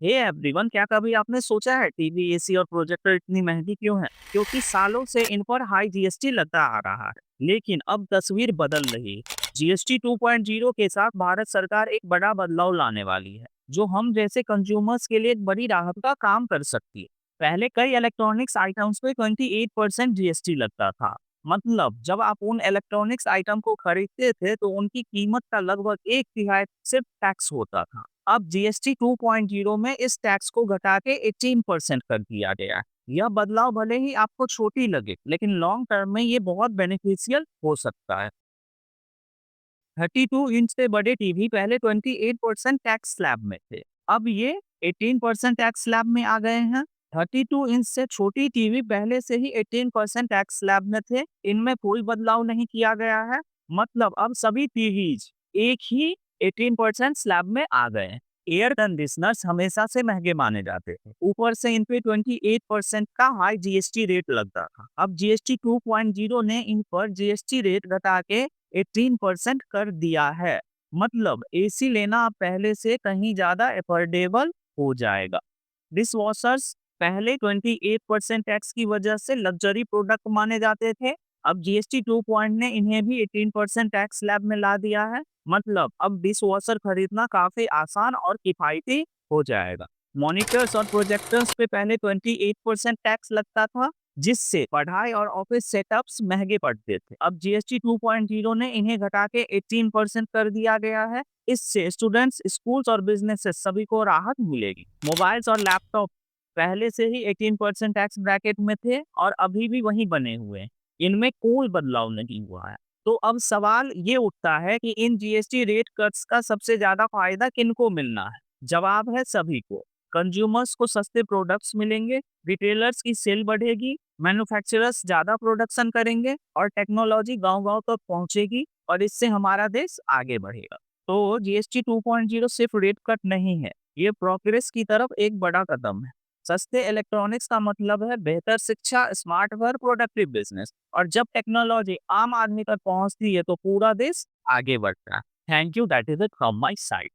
Hey everyone, क्या कभी आपने सोचा है टीवी, एसी और प्रोजेक्टर इतनी महंगी क्यों है? क्योंकि सालों से इन पर हाई जीएसटी लगा आ रहा है। लेकिन अब तस्वीर बदल रही है। जीएसटी 2.0 के साथ भारत सरकार एक बड़ा बदलाव लाने वाली है, जो हम जैसे कंज्यूमर्स के लिए एक बड़ी राहत का काम कर सकती है। पहले कई इलेक्ट्रॉनिक्स आइटम्स पे 28% जीएसटी लगता था। मतलब जब आप उन इलेक्ट्रॉनिक्स आइटम को खरीदते थे तो उनकी कीमत का लगभग एक तिहाई सिर्फ टैक्स होता था। अब जीएसटी 2.0 में इस टैक्स को घटा के 18% कर दिया गया है। यह बदलाव भले ही आपको छोटी लगे, लेकिन लॉन्ग टर्म में ये बहुत बेनिफिशियल हो सकता है। 32 इंच से बड़े टीवी पहले 28% टैक्स स्लैब में थे। अब ये 18% टैक्स स्लैब में आ गए हैं। 32 इंच से छोटी टीवी पहले से ही 18% टैक्स स्लैब में थे। इनमें कोई बदलाव नहीं किया गया है। मतलब अब सभी टीवीज एक ही 18% स्लैब में आ गए हैं। एयर कंडीशनर्स हमेशा से महंगे माने जाते थे। ऊपर से इन पे 28% का हाई जीएसटी रेट लगता था। अब जीएसटी 2.0 ने इन पर जीएसटी रेट घटा के 18% कर दिया है। मतलब एसी लेना अब पहले से कहीं ज्यादा अफोर्डेबल हो जाएगा। डिश वॉशर्स पहले 28% टैक्स की वजह से लग्जरी प्रोडक्ट माने जाते थे। अब जीएसटी 2 पॉइंट ने इन्हें भी 18% टैक्स स्लैब में ला दिया है। मतलब अब डिश वॉशर खरीदना काफी आसान और किफायती हो जाएगा। मॉनिटर्स और प्रोजेक्टर्स पे पहले 28% टैक्स लगता था, जिससे पढ़ाई और ऑफिस सेटअप्स महंगे पड़ते थे। अब जीएसटी 2.0 ने इन्हें घटा के 18% कर दिया गया है। इससे स्टूडेंट्स, स्कूल्स और बिजनेसेस सभी को राहत मिलेगी। मोबाइल्स और लैपटॉप पहले से ही 18% टैक्स ब्रैकेट में थे और अभी भी वहीं बने हुए हैं। इनमें कोई बदलाव नहीं हुआ है। तो अब सवाल ये उठता है कि इन जीएसटी रेट कट्स का सबसे ज्यादा फायदा किनको मिलना है? जवाब है सभी को। कंज्यूमर्स को सस्ते प्रोडक्ट्स मिलेंगे, रिटेलर्स की सेल बढ़ेगी, मैन्युफैक्चरर्स ज्यादा प्रोडक्शन करेंगे और टेक्नोलॉजी गांव-गांव तक पहुंचेगी और इससे हमारा देश आगे बढ़ेगा। तो जीएसटी 2.0 सिर्फ रेट कट नहीं है, ये प्रोग्रेस की तरफ एक बड़ा कदम है। सस्ते इलेक्ट्रॉनिक्स का मतलब है बेहतर शिक्षा, स्मार्ट वर्क, प्रोडक्टिव बिजनेस। और जब टेक्नोलॉजी आम आदमी तक पहुंचती है तो पूरा देश आगे बढ़ता है। Thank you, that is it from my side.